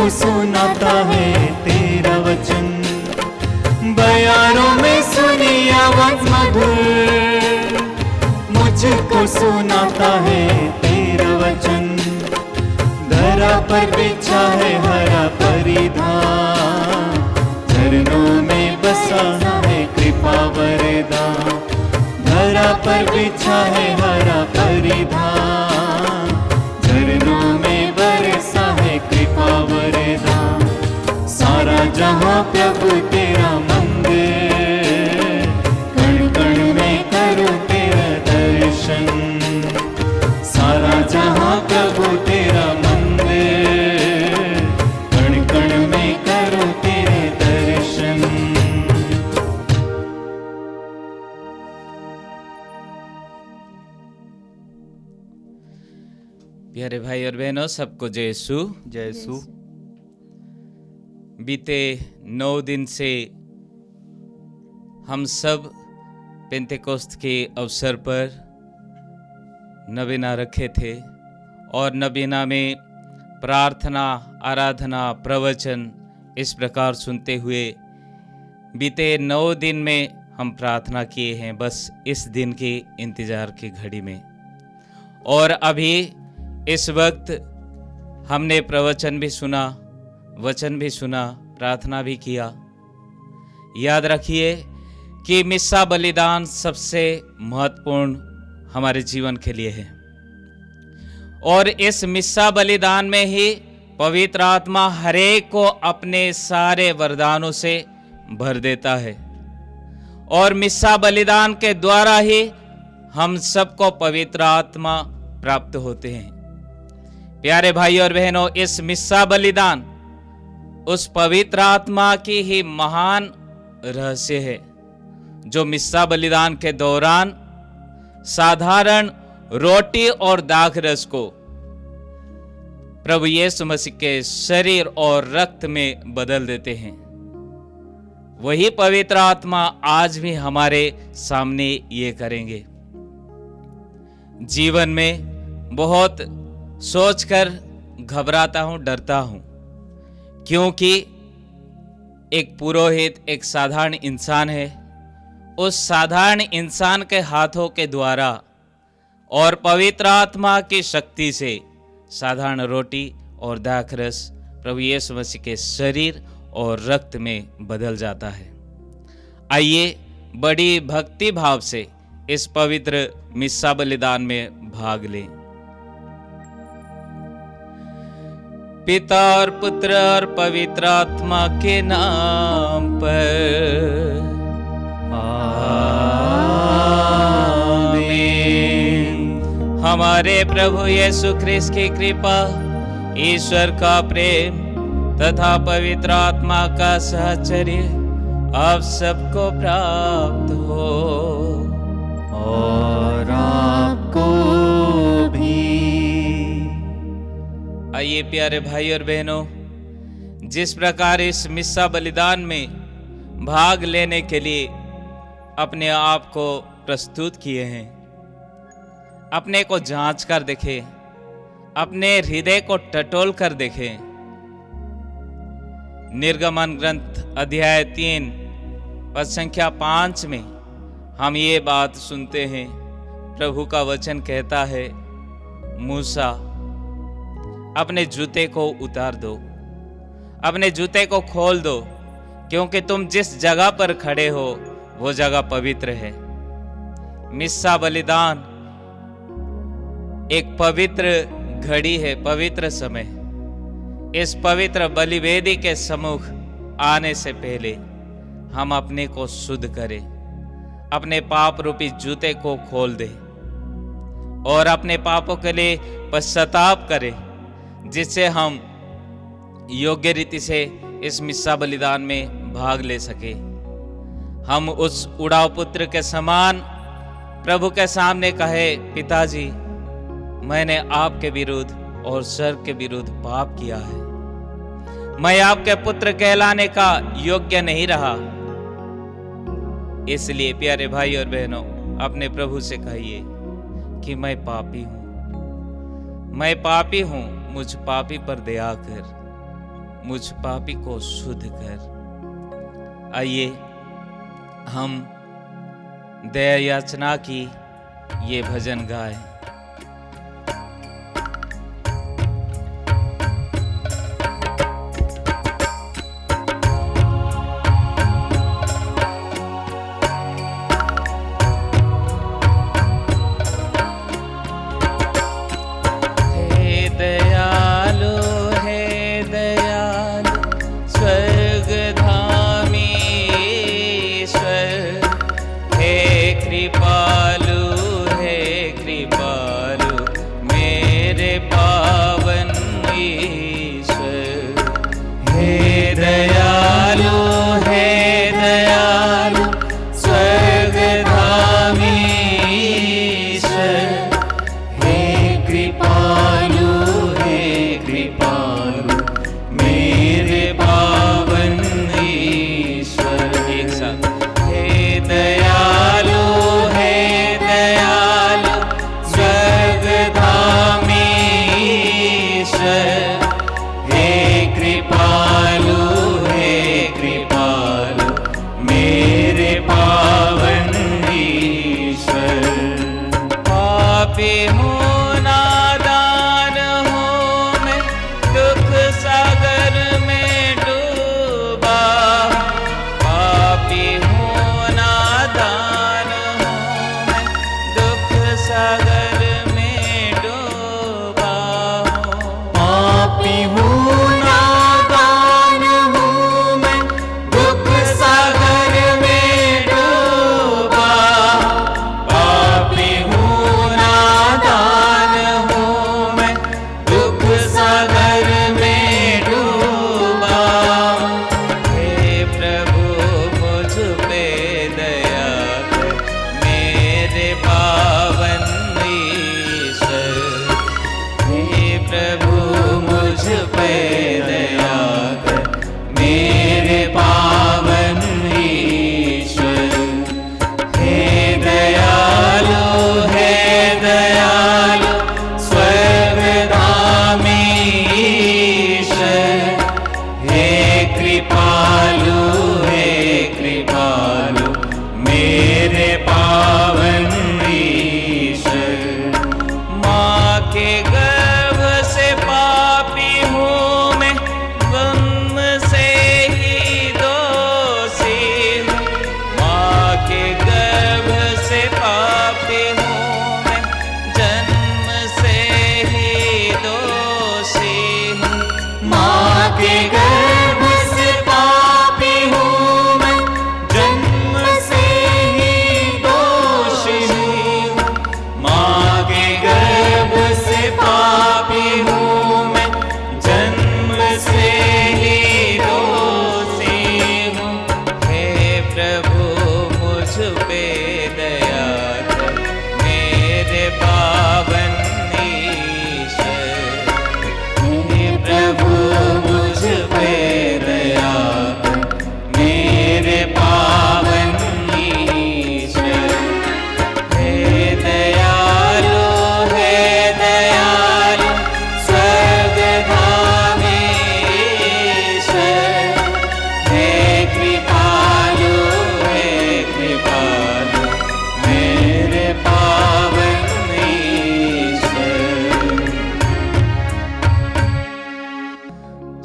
मुझको सुनाता है तेरा वचन। बयारों में सुनी आवाज मधुर, मुझको सुनाता है तेरा वचन। धरा पर बिछा है हरा परिधान, झरनों में बसा है कृपा वरदान। धरा पर बिछा है हरा परिधान, झरनों में बरसा है कृपा वरदान। सारा जहां प्रभु तेरा मंदिर, कण कण में करूं तेरा दर्शन। सारा जहां प्रभु तेरा मंदिर, कण कण में करूं तेरे दर्शन। प्यारे भाई और बहनों, सबको जय यीशु। जय यीशु। बीते 9 दिन से हम सब पेंतेकोस्त के अवसर पर नबीना रखे थे और नबीना में प्रार्थना, आराधना, प्रवचन इस प्रकार सुनते हुए बीते 9 दिन में हम प्रार्थना किए हैं, बस इस दिन के इंतजार की घड़ी में। और अभी इस वक्त हमने प्रवचन भी सुना, वचन भी सुना, प्रार्थना भी किया। याद रखिए कि मिस्सा बलिदान सबसे महत्वपूर्ण हमारे जीवन के लिए है और इस मिस्सा बलिदान में ही पवित्र आत्मा हरेक को अपने सारे वरदानों से भर देता है और मिस्सा बलिदान के द्वारा ही हम सबको पवित्र आत्मा प्राप्त होते हैं। प्यारे भाई और बहनों, इस मिस्सा बलिदान उस पवित्र आत्मा की ही महान रहस्य है जो मिस्सा बलिदान के दौरान साधारण रोटी और दाख रस को प्रभु यीशु मसीह के शरीर और रक्त में बदल देते हैं। वही पवित्र आत्मा आज भी हमारे सामने ये करेंगे। जीवन में बहुत सोचकर घबराता हूं, डरता हूं, क्योंकि एक पुरोहित एक साधारण इंसान है। उस साधारण इंसान के हाथों के द्वारा और पवित्र आत्मा की शक्ति से साधारण रोटी और दाखरस प्रभु यीशु मसीह के शरीर और रक्त में बदल जाता है। आइए बड़ी भक्ति भाव से इस पवित्र मिस्सा बलिदान में भाग लें। पिता और पुत्र और पवित्र आत्मा के नाम पर आमीन। हमारे प्रभु यीशु ख्रिस्त की कृपा, ईश्वर का प्रेम तथा पवित्र आत्मा का सहचर्य आप सबको प्राप्त हो और आपको भी। आइए प्यारे भाई और बहनों, जिस प्रकार इस मिस्सा बलिदान में भाग लेने के लिए अपने आप को प्रस्तुत किए हैं, अपने को जांच कर देखें, अपने हृदय को टटोल कर देखें। निर्गमन ग्रंथ अध्याय 3 पद संख्या 5 में हम ये बात सुनते हैं। प्रभु का वचन कहता है, मूसा अपने जूते को उतार दो, अपने जूते को खोल दो, क्योंकि तुम जिस जगह पर खड़े हो वो जगह पवित्र है। मिस्सा बलिदान एक पवित्र घड़ी है, पवित्र समय। इस पवित्र बलिवेदी के सम्मुख आने से पहले हम अपने को शुद्ध करें, अपने पाप रूपी जूते को खोल दें और अपने पापों के लिए पश्चाताप करें, जिससे हम योग्य रीति से इस मिस्सा बलिदान में भाग ले सके। हम उस उड़ाव पुत्र के समान प्रभु के सामने कहे, पिताजी मैंने आपके विरुद्ध और स्वर्ग के विरुद्ध पाप किया है, मैं आपके पुत्र कहलाने का योग्य नहीं रहा। इसलिए प्यारे भाई और बहनों, अपने प्रभु से कहिए कि मैं पापी हूं, मैं पापी हूं, मुझ पापी पर दया कर। मुझ पापी को शुद्ध कर। आइए हम दया याचना की ये भजन गाएं।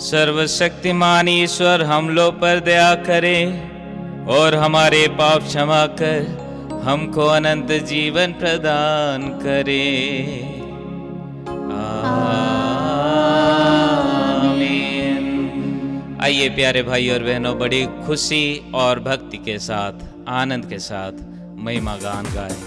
सर्वशक्तिमान ईश्वर हम लोग पर दया करे और हमारे पाप क्षमा कर हमको अनंत जीवन प्रदान करे। आमीन। आइए प्यारे भाई और बहनों, बड़ी खुशी और भक्ति के साथ, आनंद के साथ महिमा गान गाएं।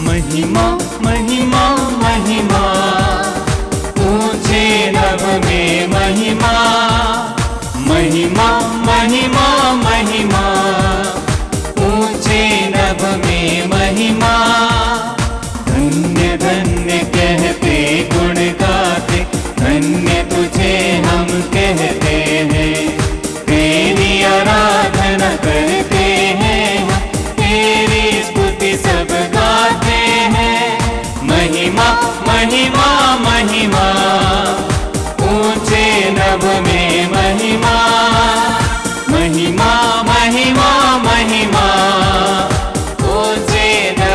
महिमा महिमा महिमा, ऊंचे नभ में महिमा, महिमा महिमा महिमा, ऊंचे नभ में महिमा। धन्य धन्य कहते गुण गाते, धन्य तुझे हम कहते हैं। तेरी आराधना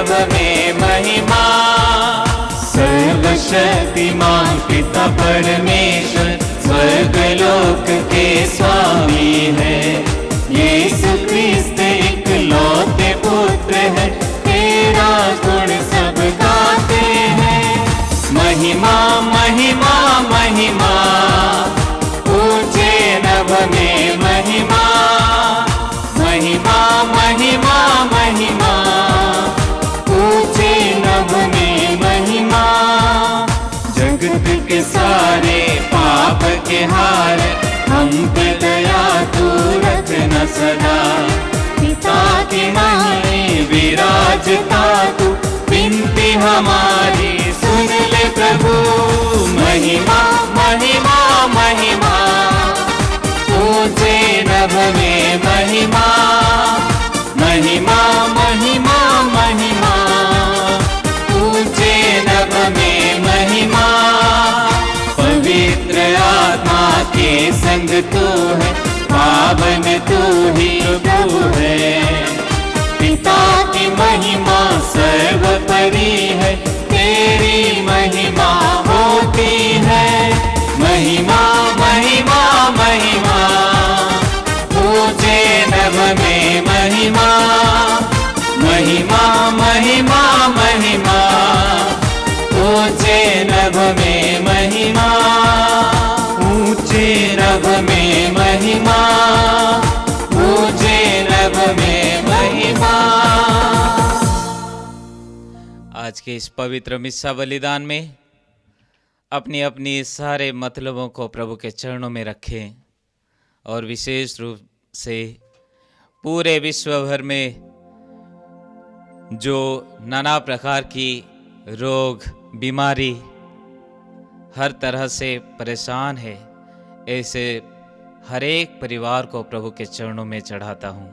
नभ में महिमा। सर्वशक्तिमान पिता परमेश्वर स्वर्ग लोक के स्वामी है। यीशु क्रिस्त इकलौते पुत्र है, तेरा गुण सब गाते हैं। महिमा महिमा महिमा, ऊंचे नभ में महिमा। महिमा महिमा महिमा, ऊंचे नभ में महिमा। जगत के सारे पाप के हार, हम पे दया तू रखना सदा। पिता के महल विराजता तू, विनती हमारी सुन ले प्रभु। महिमा महिमा महिमा, ऊंचे नभ में महिमा। महिमा महिमा महिमा, ऊंचे नभ में महिमा। पवित्र आत्मा के संग तू है, पावन तू ही प्रभु है। पिता की महिमा सर्वोपरि है, तेरी महिमा होती है। महिमा महिमा महिमा, ऊंचे नभ में महिमा। महिमा महिमा महिमा, ऊंचे नभ में महिमा। ऊंचे नभ में महिमा, ऊंचे नभ में महिमा। आज के इस पवित्र मिस्सा बलिदान में अपनी अपनी सारे मतलबों को प्रभु के चरणों में रखें और विशेष रूप से पूरे विश्व भर में जो नाना प्रकार की रोग बीमारी हर तरह से परेशान है, ऐसे हर एक परिवार को प्रभु के चरणों में चढ़ाता हूँ।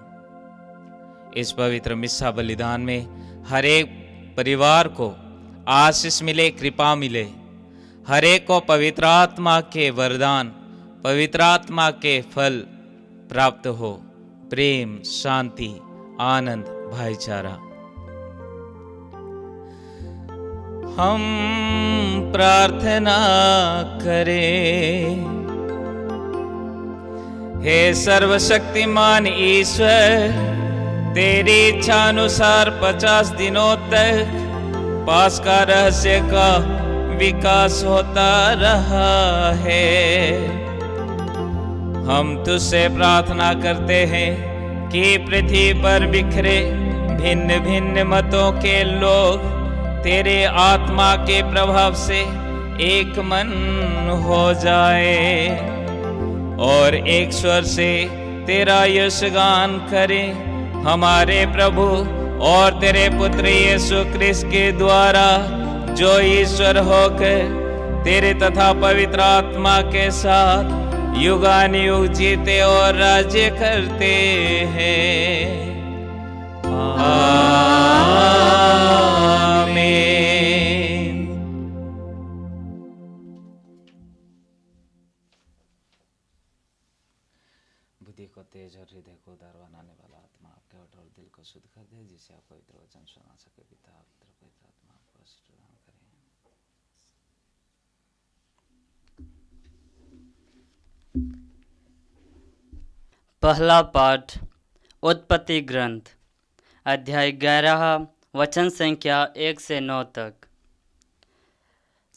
इस पवित्र मिस्सा बलिदान में हर एक परिवार को आशीष मिले, कृपा मिले। हर एक को पवित्र आत्मा के वरदान, पवित्र आत्मा के फल प्राप्त हो। प्रेम, शांति, आनंद, भाईचारा। हम प्रार्थना करें। हे सर्वशक्तिमान ईश्वर, तेरी इच्छा अनुसार 50 दिनों तक पास्का रहस्य का विकास होता रहा है। हम तुझसे प्रार्थना करते हैं कि पृथ्वी पर बिखरे भिन्न भिन्न मतों के लोग तेरे आत्मा के प्रभाव से एक मन हो जाए और एक स्वर से तेरा यश गान करें। हमारे प्रभु और तेरे पुत्र यीशु क्रिस्त के द्वारा, जो ईश्वर होकर तेरे तथा पवित्र आत्मा के साथ युगानुयुग जीते और राज्य करते हैं। आमीन। बुद्धि को तेज और हृदय को उदार बनाने वाला आत्मा आपके होठ और दिल को शुद्ध कर दे, जिससे आप पवित्र वचन सुना सके। पिता पवित्र आत्मा आपको आशीष प्रदान करें। पहला पाठ उत्पत्ति ग्रंथ, अध्याय 11, वचन संख्या 1 से 9 तक।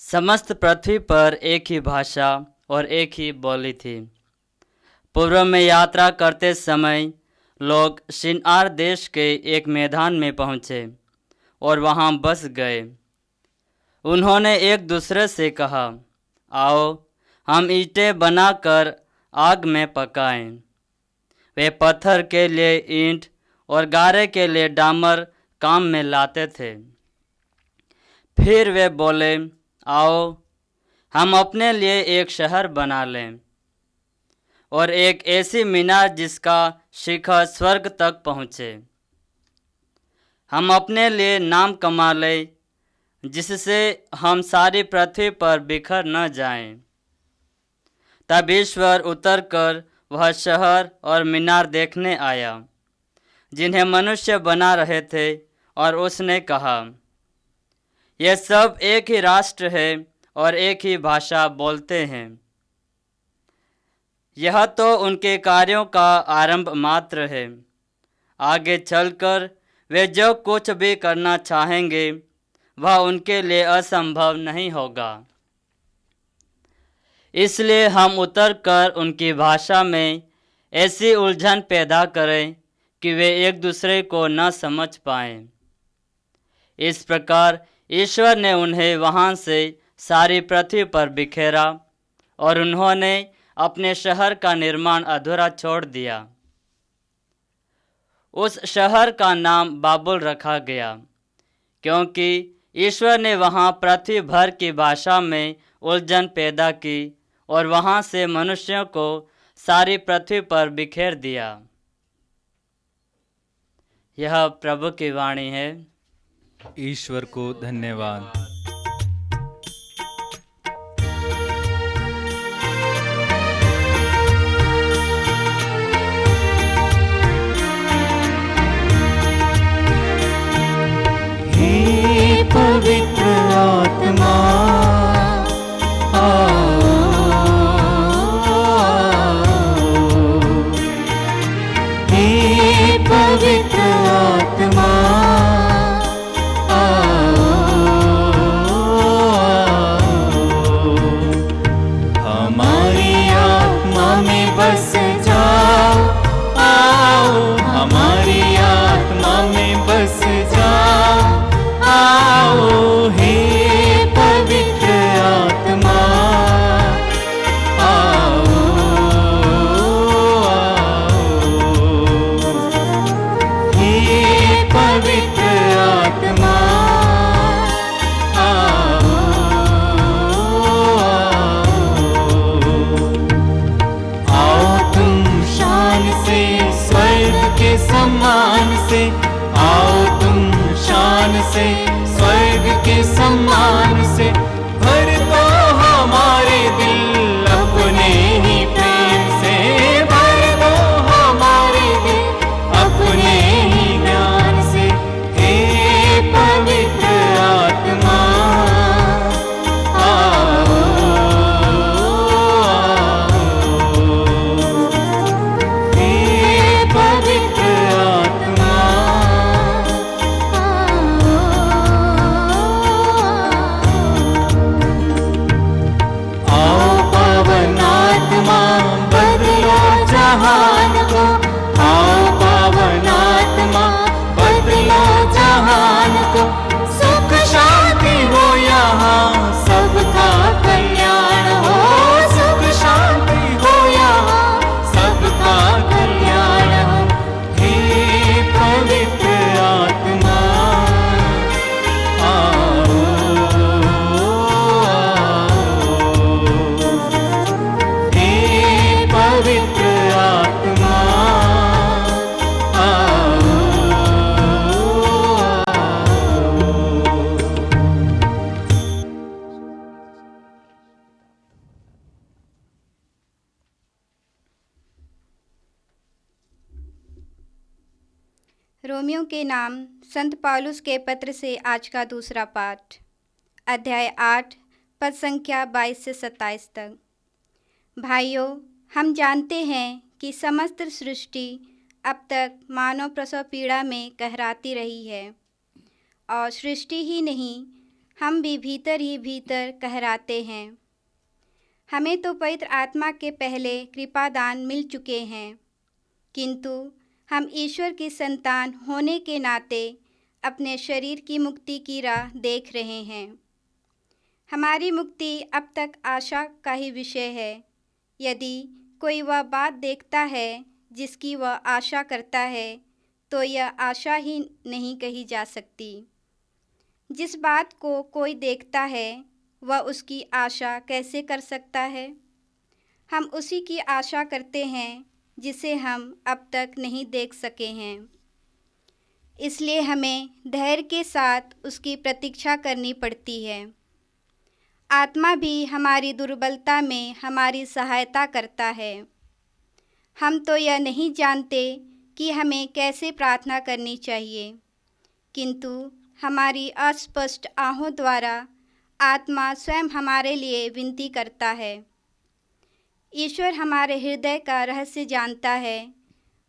समस्त पृथ्वी पर एक ही भाषा और एक ही बोली थी। पूर्व में यात्रा करते समय लोग शिनार देश के एक मैदान में पहुँचे और वहाँ बस गए। उन्होंने एक दूसरे से कहा, आओ हम ईंटें बनाकर आग में पकाएं। वे पत्थर के लिए ईंट और गारे के लिए डामर काम में लाते थे। फिर वे बोले, आओ हम अपने लिए एक शहर बना लें और एक ऐसी मीनार जिसका शिखर स्वर्ग तक पहुँचे। हम अपने लिए नाम कमा लें, जिससे हम सारी पृथ्वी पर बिखर न जाएं। तब ईश्वर उतरकर वह शहर और मीनार देखने आया जिन्हें मनुष्य बना रहे थे और उसने कहा, ये सब एक ही राष्ट्र है और एक ही भाषा बोलते हैं। यह तो उनके कार्यों का आरंभ मात्र है। आगे चलकर वे जो कुछ भी करना चाहेंगे वह उनके लिए असंभव नहीं होगा। इसलिए हम उतरकर उनकी भाषा में ऐसी उलझन पैदा करें कि वे एक दूसरे को न समझ पाएं। इस प्रकार ईश्वर ने उन्हें वहाँ से सारी पृथ्वी पर बिखेरा और उन्होंने अपने शहर का निर्माण अधूरा छोड़ दिया। उस शहर का नाम बाबुल रखा गया, क्योंकि ईश्वर ने वहाँ पृथ्वी भर की भाषा में उलझन पैदा की और वहाँ से मनुष्यों को सारी पृथ्वी पर बिखेर दिया। यह प्रभु की वाणी है। ईश्वर को धन्यवाद। हे पवित्र आत्मा आओ, हे पवित्र आत्मा हमारी आत्मा में बस जाओ, आओ हमारी आत्मा में बस जाओ, आओ हे पवित्र आत्मा आओ, हे पवित्र आत्मा सम्मान से आओ, तुम शान से स्वर्ग के सम्मान से भर दो हमारे दिल अपने ही प्रेम से, भर दो हमारे दिल अपने ही ज्ञान से। हे पवित्र आत्मा आओ, हे पवित्र जहान को, आओ पावन आत्मा बदलो जहान को। सुख शांति हो यहाँ, सबका कल्याण हो, सुख शांति हो यहाँ, सबका कल्याण हो। हे पवित्र आत्मा आओ, हे पवित्र रोमियो के नाम संत पौलुस के पत्र से आज का दूसरा पाठ, अध्याय 8 पद संख्या 22 से 27 तक। भाइयों, हम जानते हैं कि समस्त सृष्टि अब तक मानव प्रसव पीड़ा में कहराती रही है, और सृष्टि ही नहीं, हम भी भीतर ही भीतर कहराते हैं। हमें तो पवित्र आत्मा के पहले कृपादान मिल चुके हैं, किंतु हम ईश्वर की संतान होने के नाते अपने शरीर की मुक्ति की राह देख रहे हैं। हमारी मुक्ति अब तक आशा का ही विषय है। यदि कोई वह बात देखता है जिसकी वह आशा करता है, तो यह आशा ही नहीं कही जा सकती। जिस बात को कोई देखता है, वह उसकी आशा कैसे कर सकता है? हम उसी की आशा करते हैं जिसे हम अब तक नहीं देख सके हैं। इसलिए हमें धैर्य के साथ उसकी प्रतीक्षा करनी पड़ती है। आत्मा भी हमारी दुर्बलता में हमारी सहायता करता है। हम तो यह नहीं जानते कि हमें कैसे प्रार्थना करनी चाहिए, किंतु हमारी अस्पष्ट आहों द्वारा आत्मा स्वयं हमारे लिए विनती करता है। ईश्वर हमारे हृदय का रहस्य जानता है।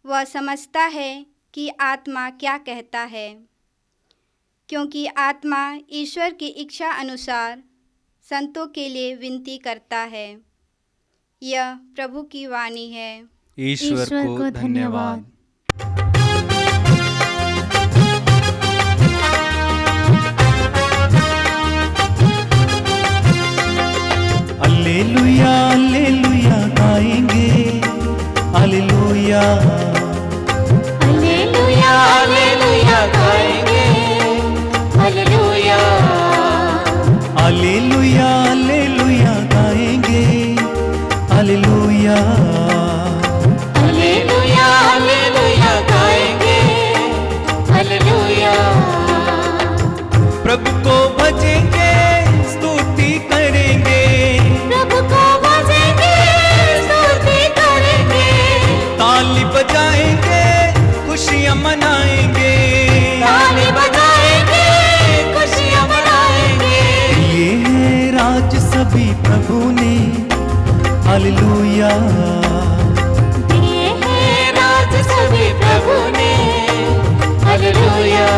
वह समझता है कि आत्मा क्या कहता है, क्योंकि आत्मा ईश्वर की इच्छा अनुसार संतों के लिए विनती करता है। यह प्रभु की वाणी है। ईश्वर को धन्यवाद। हालेलुया हालेलुया गाएंगे, हालेलुया हालेलुया हालेलुया गाएंगे, हालेलुया हालेलुया हालेलुया गाएंगे, हालेलुया हालेलुया हालेलुया गाएंगे, हालेलुया। प्रभु को भजेंगे, स्तुति करेंगे, प्रभु को भजेंगे, स्तुति करेंगे, ताली बजाएंगे, खुशियां मनाएंगे, ताली बजाएंगे, खुशियां मनाएंगे। ये है राज सभी प्रभु ने, हालेलुया। ये है राज सभी प्रभु ने, हालेलुया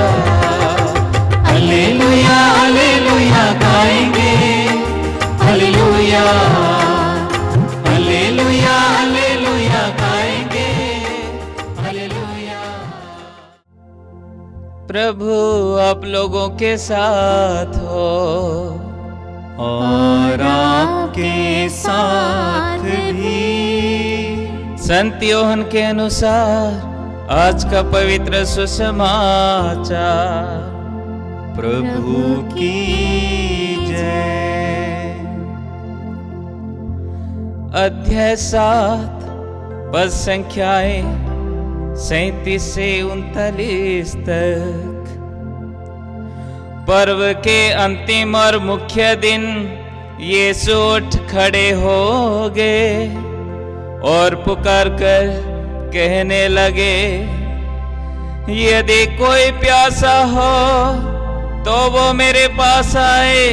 हालेलुया हालेलुया गाएंगे, हालेलुया हालेलुया हालेलुया गाएंगे, हालेलुया। प्रभु आप लोगों के साथ हो और आपके साथ भी। संत योहन के अनुसार आज का पवित्र सुसमाचार। प्रभु की जय। अध्याय 7 पद संख्याएं 37 से 39 तक। पर्व के अंतिम और मुख्य दिन यीशु उठ खड़े हो गए और पुकार कर कहने लगे, यदि कोई प्यासा हो तो वो मेरे पास आए।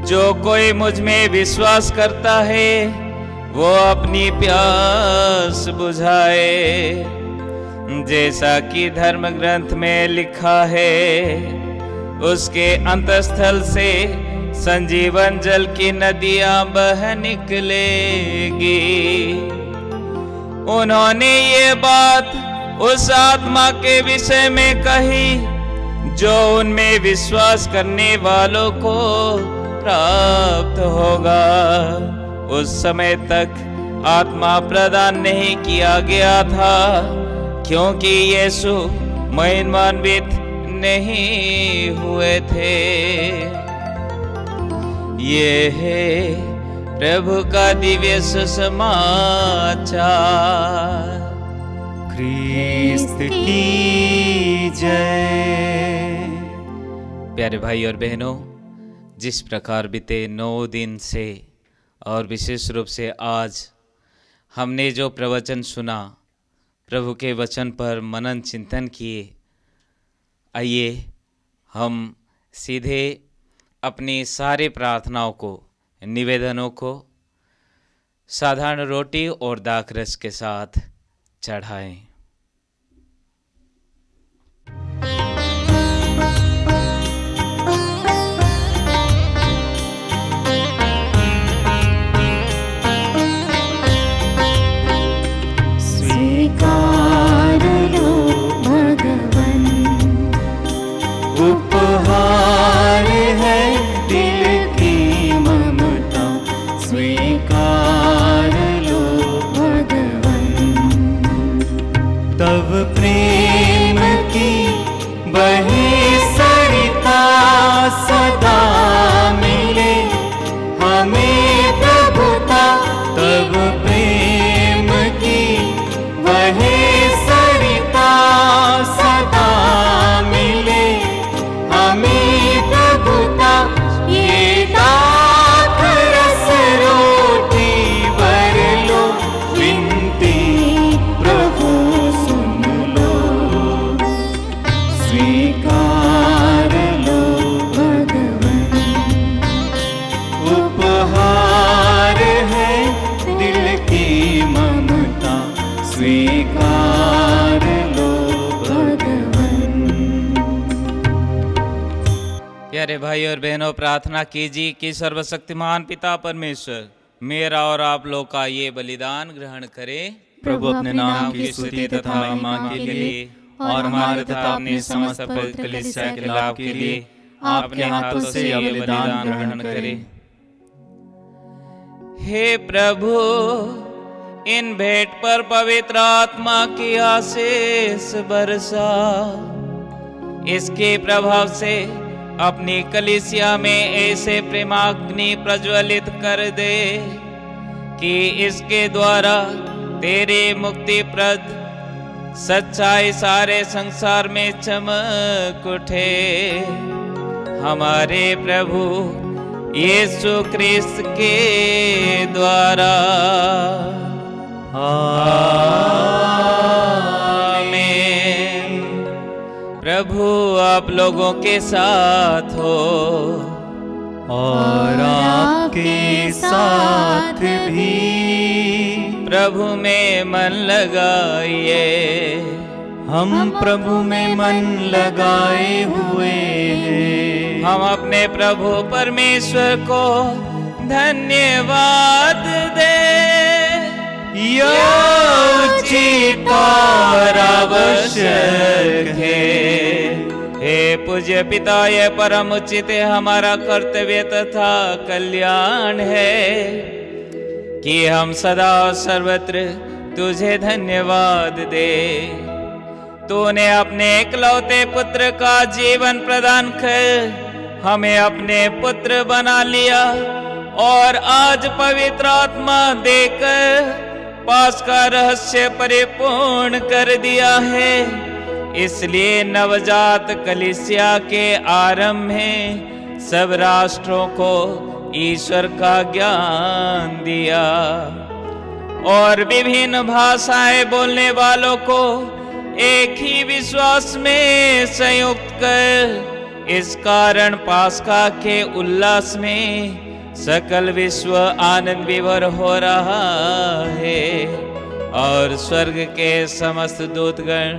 जो कोई मुझ में विश्वास करता है वो अपनी प्यास बुझाए। जैसा कि धर्म ग्रंथ में लिखा है, उसके अंतस्थल से संजीवन जल की नदियां बह निकलेगी। उन्होंने ये बात उस आत्मा के विषय में कही जो उनमें विश्वास करने वालों को प्राप्त होगा। उस समय तक आत्मा प्रदान नहीं किया गया था, क्योंकि यीशु महिमान्वित नहीं हुए थे। ये है प्रभु का दिव्य सुसमाचार। ख्रीस्त की जय। प्यारे भाई और बहनों, जिस प्रकार बीते 9 दिन से और विशेष रूप से आज हमने जो प्रवचन सुना, प्रभु के वचन पर मनन चिंतन किए, आइए हम सीधे अपनी सारी प्रार्थनाओं को, निवेदनों को साधारण रोटी और दाखरस के साथ चढ़ाएं। स्वीकार लो भगवन, उपहार है दिल की ममता। स्वीकार लो भगवन, तब प्रेम की बहे सरिता सदा मिले हमें प्रभुता। तब प्रेम की बहे सरिता सदा मिले प्यारे भाई और बहनों, प्रार्थना कीजिए कि सर्वशक्तिमान पिता परमेश्वर मेरा और आप लोग का ये बलिदान ग्रहण करे। प्रभु अपने नाम की स्तुति तथा महिमा के लिए और हमारे तथा अपने समस्त पवित्र कलीसिया के लाभ के लिए आपके हाथों से यह बलिदान ग्रहण करे। हे प्रभु, इन भेंट पर पवित्र आत्मा की आशीष बरसा, इसके प्रभाव से अपनी कलीसिया में ऐसे प्रेमाग्नि प्रज्वलित कर दे कि इसके द्वारा तेरे मुक्तिप्रद सच्चाई सारे संसार में चमक उठे। हमारे प्रभु यीशु क्रिस्त के द्वारा। आमीन। प्रभु आप लोगों के साथ हो और आपके साथ भी। प्रभु में मन लगाइए। हम प्रभु में मन लगाए हुए हैं। हम अपने प्रभु परमेश्वर को धन्यवाद दे। यह उचित और आवश्यक है। हे पूज्य पिता, यह परम उचित है, हमारा कर्तव्य तथा कल्याण है कि हम सदा और सर्वत्र तुझे धन्यवाद दे। तूने अपने एकलौते पुत्र का जीवन प्रदान कर हमें अपने पुत्र बना लिया और आज पवित्र आत्मा देकर पास का रहस्य परिपूर्ण कर दिया है। इसलिए नवजात कलीसिया के आरंभ में सब राष्ट्रों को ईश्वर का ज्ञान दिया और विभिन्न भाषाएं बोलने वालों को एक ही विश्वास में संयुक्त कर इस कारण पास्का के उल्लास में सकल विश्व आनंद विभोर हो रहा है और स्वर्ग के समस्त दूतगण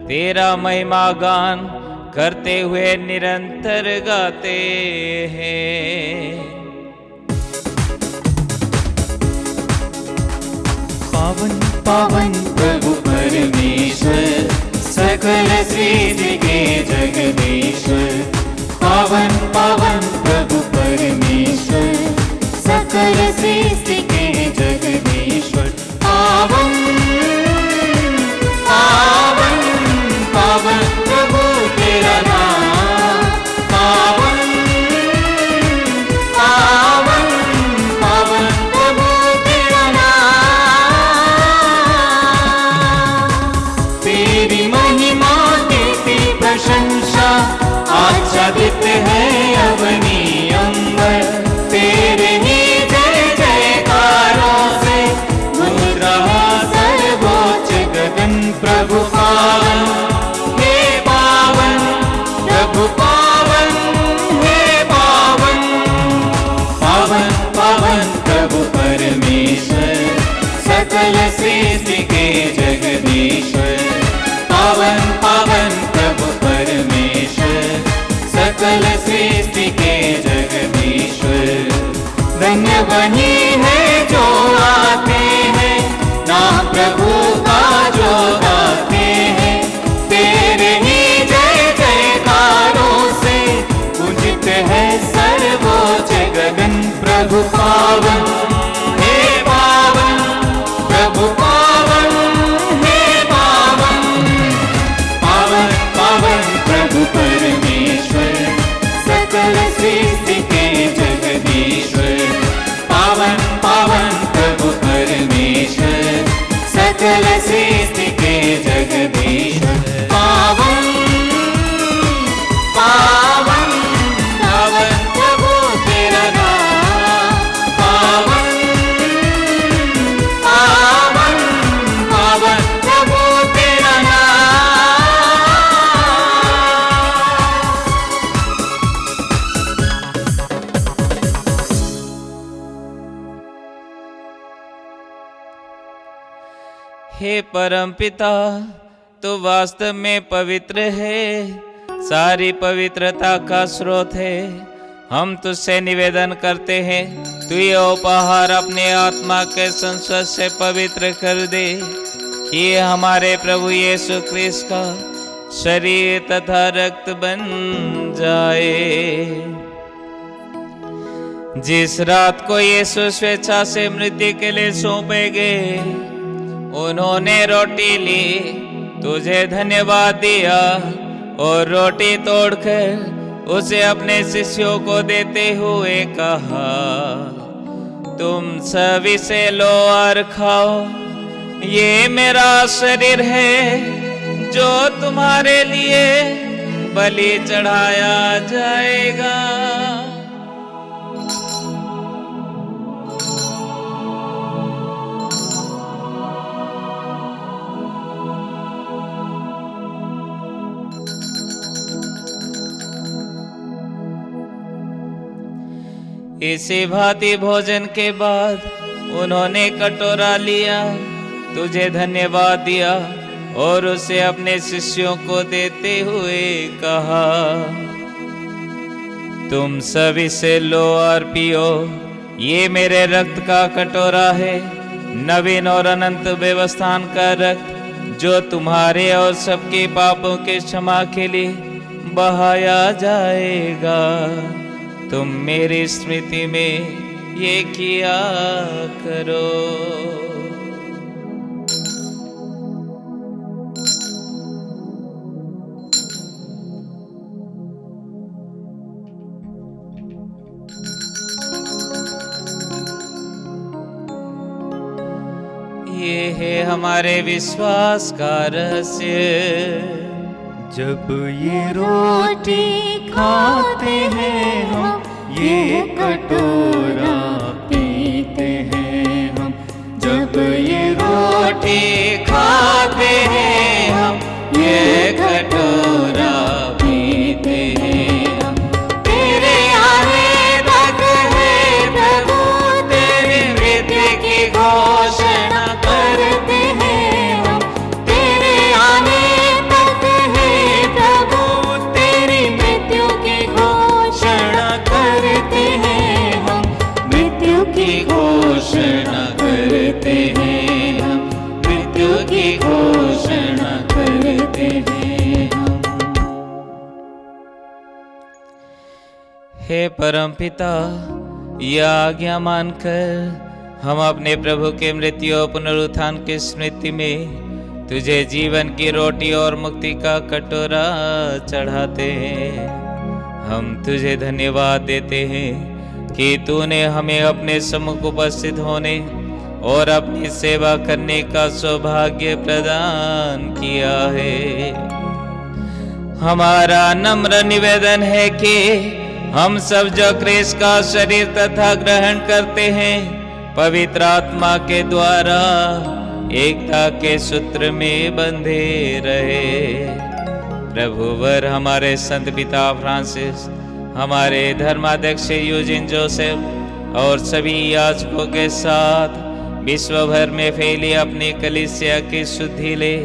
तेरा महिमा गान करते हुए निरंतर गाते हैं। पावन पावन प्रभु परमेश्वर, सकल सृष्टि के जगदीश्वर। पावन पावन प्रभु परमेश्वर, सकल सृष्टि के जगदीश्वर। पावन पावन पावन प्रभु तेरा नाम। पावन पावन पावन प्रभु तेरा नाम। तेरी महिमा की प्रशंसा आच्छादित है अवनी अंबर। तेरे ही जय जयकारों से गूंज रहा सर्वोच्च गगन। प्रभु पावन हे पावन, प्रभु पावन हे पावन। पावन पावन प्रभु परमेश्वर, सकल सृष्टि के जगदीश्वर। पावन पावन प्रभु परमेश्वर, सकल सृष्टि के जगदीश्वर। धन्य वही है जो आते हैं, नाम प्रभु का जो गाते हैं। तेरे ही जय जयकारों से पूजित है सर्वोच्च गगन। प्रभु पावन हे पावन, प्रभु पावन हे पावन। पावन पावन प्रभु परमेश्वर, सकल सृष्टि के जगदीश्वर। पावन पावन प्रभु परमेश्वर, सकल सृष्टि के जगदीश्वर। पावन पावन पावन प्रभु तेरा नाम। पावन पावन पावन प्रभु तेरा नाम। हे परम पिता, तो वास्तव में पवित्र है सारी पवित्रता का स्रोत है। हम तुझसे निवेदन करते हैं, तू ये उपहार अपने आत्मा के संस्पर्श से पवित्र कर दे, कि हमारे प्रभु यीशु ख्रिस्त का शरीर तथा रक्त बन जाए। जिस रात को यीशु स्वेच्छा से मृत्यु के लिए सौंपे गए, उन्होंने रोटी ली, तुझे धन्यवाद दिया और रोटी तोड़कर उसे अपने शिष्यों को देते हुए कहा, तुम सभी से लो और खाओ, ये मेरा शरीर है जो तुम्हारे लिए बलि चढ़ाया जाएगा। इसी भांति भोजन के बाद उन्होंने कटोरा लिया, तुझे धन्यवाद दिया और उसे अपने शिष्यों को देते हुए कहा, तुम सभी से लो और पियो, ये मेरे रक्त का कटोरा है, नवीन और अनंत व्यवस्थान का रक्त, जो तुम्हारे और सबके पापों के क्षमा के लिए बहाया जाएगा। तुम मेरी स्मृति में ये किया करो। ये है हमारे विश्वास का रहस्य। जब ये रोटी खाते हैं हम, ये कटोरा पीते हैं हम। जब ये रोटी खाते हैं हम, ये कटोरा पीते हैं हम। तेरे आने तक है प्रभु, तेरी मृत्यु की घोषणा करते हैं हम। तेरे आने तक है प्रभु, तेरी मृत्यु की घोषणा करते हैं हम। मृत्यु की घोषणा करते हैं हम। मृत्यु की घोषणा करते हैं हम। हे परम पिता, यह आज्ञा मानकर हम अपने प्रभु के मृत्यु और पुनरुत्थान की स्मृति में तुझे जीवन की रोटी और मुक्ति का कटोरा चढ़ाते हैं। हम तुझे धन्यवाद देते हैं कि तूने हमें अपने सम्मुख उपस्थित होने और अपनी सेवा करने का सौभाग्य प्रदान किया है। हमारा नम्र निवेदन है कि हम सब जो ख्रिस्त का शरीर तथा ग्रहण करते हैं, पवित्र आत्मा के द्वारा एकता के सूत्र में बंधे रहे। प्रभुवर हमारे संत पिता फ्रांसिस, हमारे धर्माध्यक्ष यूजिन जोसेफ और सभी याजकों के साथ विश्व भर में फैली अपनी कलीसिया की शुद्धि ले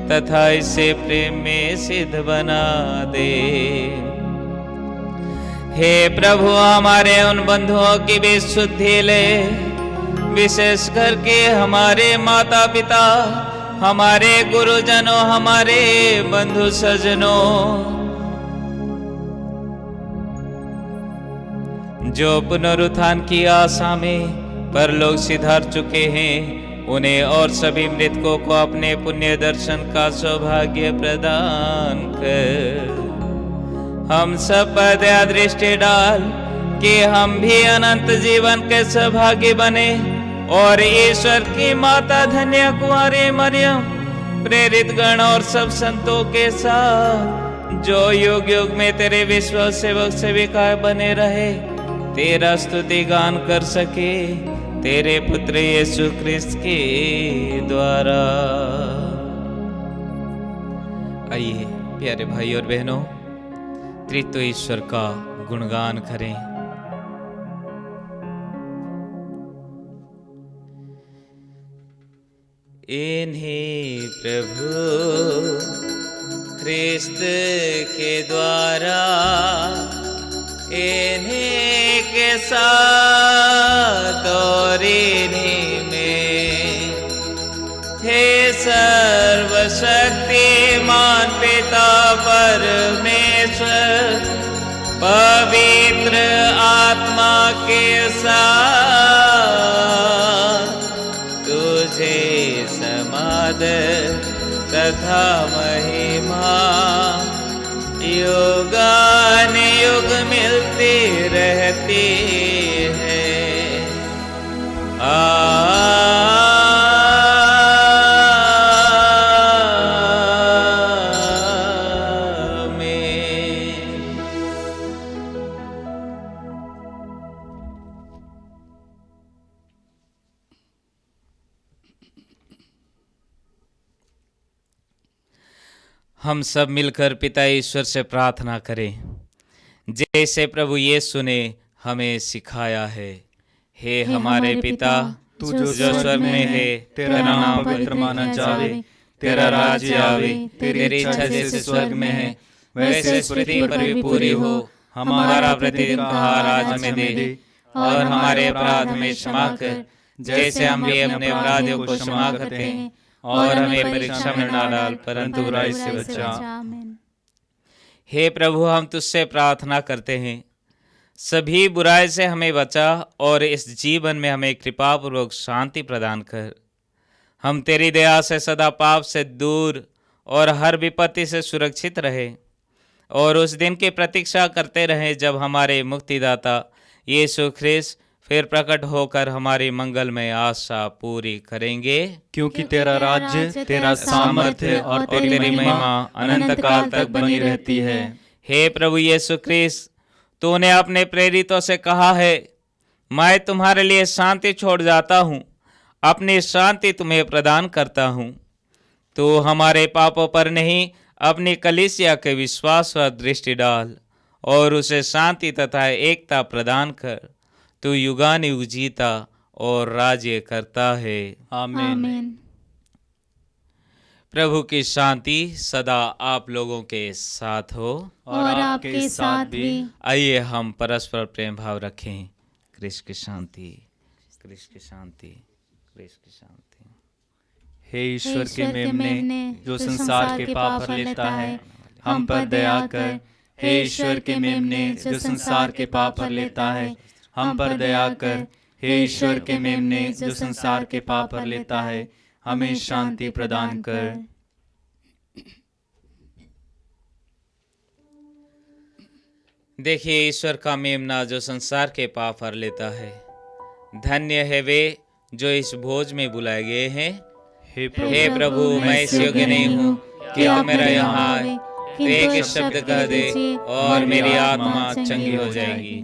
तथा इसे प्रेम में सिद्ध बना दे। हे प्रभु, हमारे उन बंधुओं की भी शुद्धि ले, विशेष करके हमारे माता पिता, हमारे गुरुजनों, हमारे बंधु सजनों, जो पुनरुत्थान की आशा में परलोक सिधार चुके हैं, उन्हें और सभी मृतकों को अपने पुण्य दर्शन का सौभाग्य प्रदान कर। हम सब पर दया दृष्टि डाल कि हम भी अनंत जीवन के सौभागी बने और ईश्वर की माता धन्य कुंवारी मरियम, प्रेरित गण और सब संतों के साथ जो युग युग में तेरे विश्व सेवक सेविकाएं बने रहे, तेरा स्तुति गान कर सके, तेरे पुत्र यीशु ख्रिस्त के द्वारा। आइए प्यारे भाई और बहनों, त्रित्व ईश्वर का गुणगान करें। इन्हीं प्रभु ख्रिस्त के द्वारा इन्हीं के साथ और इन्हीं में हे सर्वशक्तिमान पिता परमेश्वर पवित्र आत्मा के साथ तुझे समादर तथा महिमा युगानुयुग मिलती रहती है। आमीन। हम सब मिलकर पिता ईश्वर से प्रार्थना करें जैसे प्रभु यीशु ने हमें सिखाया है। हे हमारे पिता तू जो स्वर्ग में है, तेरा नाम पवित्र माना जावे, तेरा राज्य आवे, तेरी इच्छा जैसे स्वर्ग में है वैसे इस पृथ्वी पर भी पूरी हो। हमारा प्रतिदिन का आहार आज हमें दे, और हमारे अपराध में क्षमा कर जैसे हम भी अपने अपराधियों को क्षमा करते हैं, और हमें परीक्षा में न डाल परंतु बुराई से बचा। हे प्रभु, हम तुझसे प्रार्थना करते हैं सभी बुराई से हमें बचा और इस जीवन में हमें कृपापूर्वक शांति प्रदान कर। हम तेरी दया से सदा पाप से दूर और हर विपत्ति से सुरक्षित रहे, और उस दिन की प्रतीक्षा करते रहे जब हमारे मुक्तिदाता यीशु ख्रिस्त फिर प्रकट होकर हमारी मंगलमय आशा पूरी करेंगे। क्योंकि तेरा राज्य, तेरा सामर्थ्य और तेरी महिमा अनंत काल तक बनी रहती है। हे प्रभु यीशु ख्रिस्त, तूने अपने प्रेरितों से कहा है, मैं तुम्हारे लिए शांति छोड़ जाता हूँ, अपनी शांति तुम्हें प्रदान करता हूँ। तो हमारे पापों पर नहीं, अपनी कलीसिया के विश्वास पर दृष्टि डाल और उसे शांति तथा एकता प्रदान कर। तू युगानुयुग जीता और राज्य करता है। आमीन। प्रभु की शांति सदा आप लोगों के साथ हो और आपके साथ भी। आइए हम परस्पर प्रेम भाव रखें। कृष्ण की शांति, कृष्ण की शांति, कृष्ण की शांति। हे ईश्वर के मेमने जो संसार के पाप हर लेता है, हम पर दया कर। हे ईश्वर के मेमने जो संसार के पाप हर लेता है, हम पर दया कर। हे ईश्वर के मेमने जो संसार के पाप हर लेता है, हमें शांति प्रदान कर। देखिए ईश्वर का मेमना जो संसार के पाप हर लेता है। धन्य है वे जो इस भोज में बुलाए गए हैं। हे प्रभु, मैं इस योग्य नहीं हूँ कि आप मेरा यहाँ आए, तो एक शब्द कह दे और मेरी आत्मा चंगी हो जाएगी।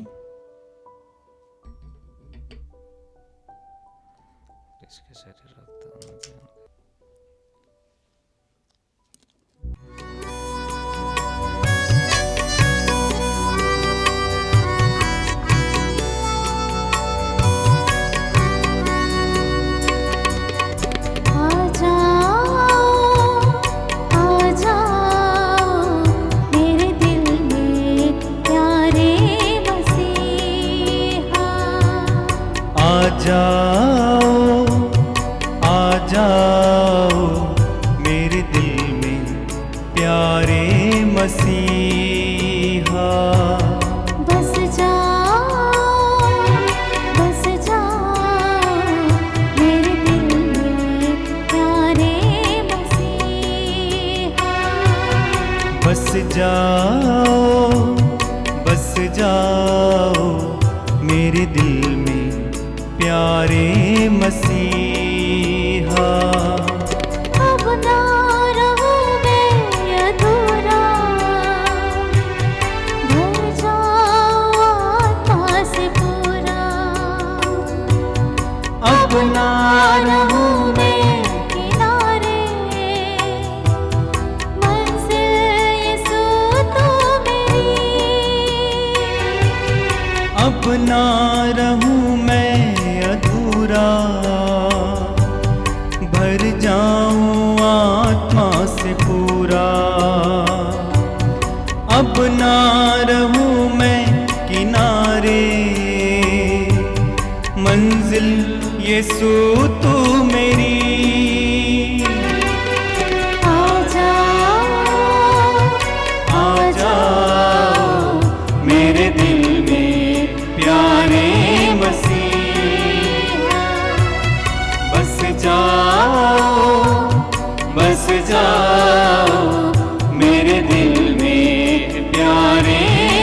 आ जाओ मेरे दिल में प्यारे मसीहा। बस जाओ मेरे दिल में प्यारे मसीहा। बस जाओ मेरे दिल में प्यारे मसीहा। अब ना रहूं मैं अधूरा, भर जाओ आत्मा से पूरा। अब ना रहूं मैं किनारे, मंजिल यीशु तो मेरी। अब ना रहूं मैं अधूरा, भर जाऊं आत्मा से पूरा। अब ना रहूं मैं किनारे, मंजिल यीशु तू मेरी। आजा आ जाओ मेरे दिल में प्यारे मसीहा, बस जाओ मेरे दिल में प्यारे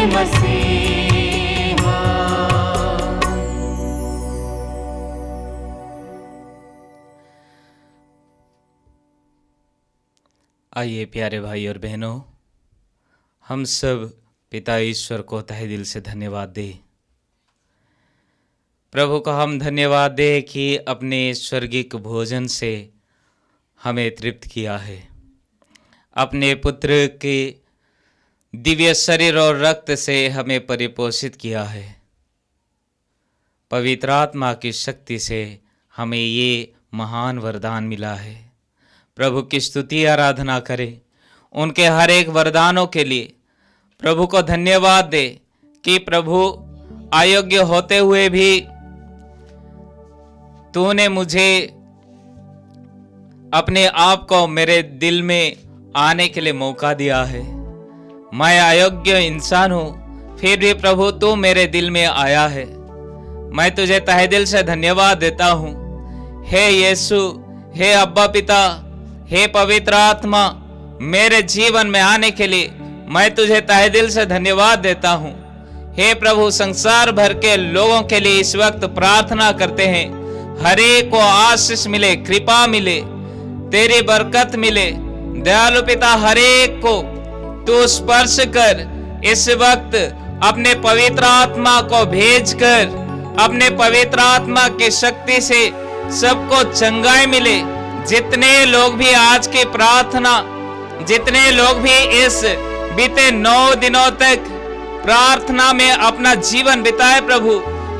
मसीहा। आइए प्यारे भाई और बहनों, हम सब पिता ईश्वर को तहे दिल से धन्यवाद दें। प्रभु का हम धन्यवाद दें कि अपने स्वर्गिक भोजन से हमें तृप्त किया है, अपने पुत्र के दिव्य शरीर और रक्त से हमें परिपोषित किया है। पवित्र आत्मा की शक्ति से हमें ये महान वरदान मिला है। प्रभु की स्तुति आराधना करें, उनके हर एक वरदानों के लिए प्रभु को धन्यवाद दे कि प्रभु अयोग्य होते हुए भी तूने मुझे अपने आप को मेरे दिल में आने के लिए मौका दिया है। मैं अयोग्य इंसान हूँ, फिर भी प्रभु तू मेरे दिल में आया है। मैं तुझे तहे दिल से धन्यवाद देता हूँ। हे यीशु, हे अब्बा पिता, हे पवित्र आत्मा, मेरे जीवन में आने के लिए मैं तुझे तहे दिल से धन्यवाद देता हूँ। हे प्रभु, संसार भर के लोगों के लिए इस वक्त प्रार्थना करते हैं, हर एक को आशीष मिले, कृपा मिले, तेरी बरकत मिले। दयालु पिता, हर एक को तू स्पर्श कर, इस वक्त अपने पवित्र आत्मा को भेजकर अपने पवित्र आत्मा की शक्ति से सबको चंगाई मिले। जितने लोग भी आज की प्रार्थना, जितने लोग भी इस बीते 9 दिनों तक प्रार्थना में अपना जीवन बिताए, प्रभु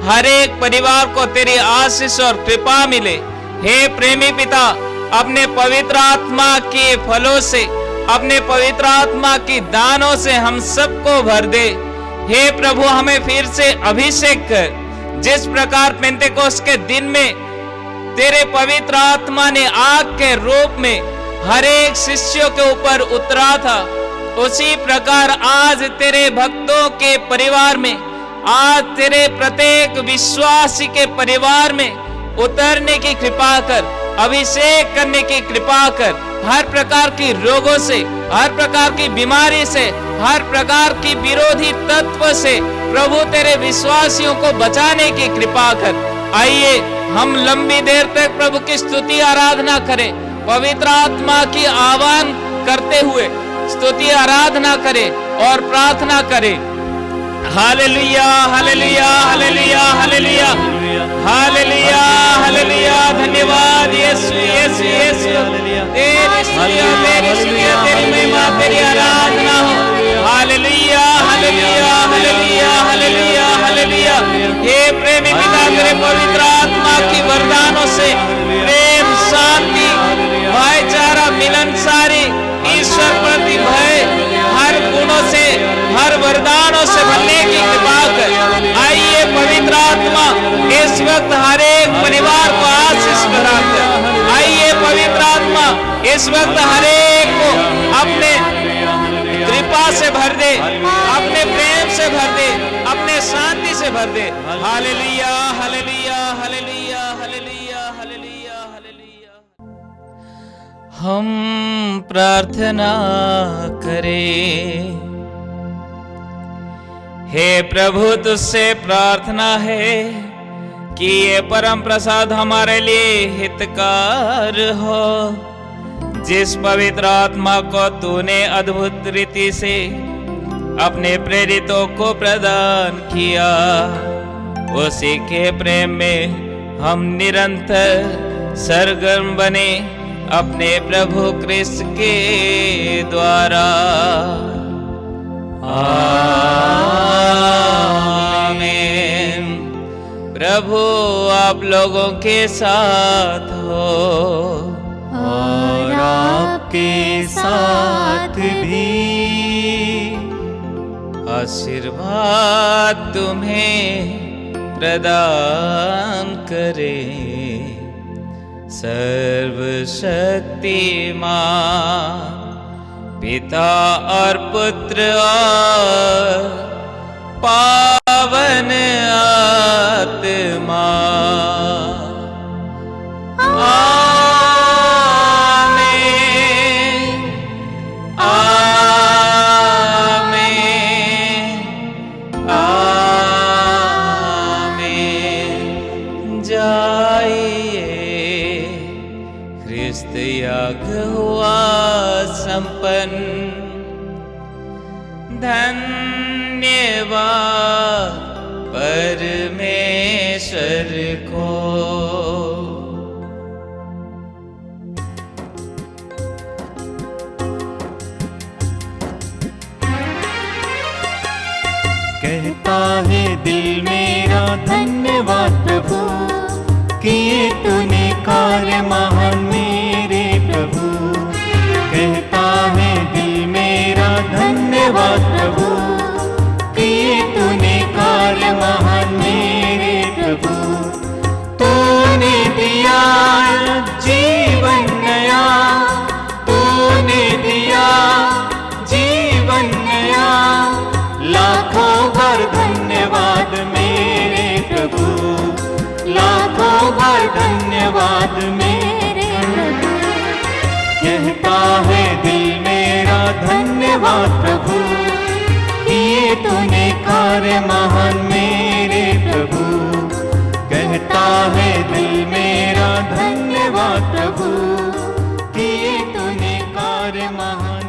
हर एक परिवार को तेरी आशीष और कृपा मिले। हे प्रेमी पिता, अपने पवित्र आत्मा के फलों से, अपने पवित्र आत्मा की दानों से हम सबको भर दे। हे प्रभु, हमें फिर से अभिषेक कर। जिस प्रकार पेंतेकोस्त के दिन में तेरे पवित्र आत्मा ने आग के रूप में हर एक शिष्यों के ऊपर उतरा था, उसी प्रकार आज तेरे भक्तों के परिवार में, आज तेरे प्रत्येक विश्वासी के परिवार में उतरने की कृपा कर, अभिषेक करने की कृपा कर। हर प्रकार की रोगों से, हर प्रकार की बीमारी से, हर प्रकार की विरोधी तत्व से प्रभु तेरे विश्वासियों को बचाने की कृपा कर। आइए हम लंबी देर तक प्रभु की स्तुति आराधना करें, पवित्र आत्मा की आह्वान करते हुए स्तुति आराधना करें और प्रार्थना करें। Hallelujah, hallelujah, hallelujah, hallelujah, hallelujah, hallelujah. धन्यवाद यीशु, यीशु, यीशु। तेरी स्तुति, तेरी स्तुति, तेरी महिमा, तेरी आराधना हो। Hallelujah, hallelujah, hallelujah, hallelujah, hallelujah. हे प्रेमी पिता, तेरे पवित्र आत्मा की वरदानों से प्रेम, शांति, भाईचारा, मिलनसारी, ईश्वर प्रति भय, हर गुणों से, हर वरदानों से भरने की कृपा कर। आइए पवित्र आत्मा इस वक्त हर एक परिवार को आशीष प्रदान कर। आइए पवित्र आत्मा इस वक्त हर एक को अपने कृपा से भर दे, अपने प्रेम से भर दे, अपने शांति से भर दे। Hallelujah, hallelujah, hallelujah, hallelujah, hallelujah, hallelujah. हम प्रार्थना करें। हे प्रभु, तुझसे प्रार्थना है कि ये परम प्रसाद हमारे लिए हितकार हो। जिस पवित्र आत्मा को तूने अद्भुत रीति से अपने प्रेरितों को प्रदान किया, उसी के प्रेम में हम निरंतर सरगर्म बने अपने प्रभु क्रिस्त के द्वारा। आमीन। प्रभु आप लोगों के साथ हो और आपके साथ भी। आशीर्वाद तुम्हें प्रदान करे सर्वशक्तिमान पिता और पुत्र और पावन आत्मा। आमीन आमीन आमीन। जाइए, ख्रिस्त याग हुआ संपन्न। धन्यवाद परमेश्वर को। कहता है दिल मेरा धन्यवाद प्रभु, किए तूने कार्य महान मेरे प्रभु। कहता है दिल मेरा धन्यवाद प्रभु, किए तूने कार्य महान मेरे प्रभु। तूने दिया जीवन नया, तूने दिया जीवन नया। लाखों बार धन्यवाद मेरे प्रभु, लाखों बार धन्यवाद मेरे प्रभु। कहता है दिल मेरा धन्यवाद प्रभु, किए तूने कार्य महान मेरे प्रभु। कहता है दिल मेरा धन्यवाद प्रभु, किए तूने कार्य महान।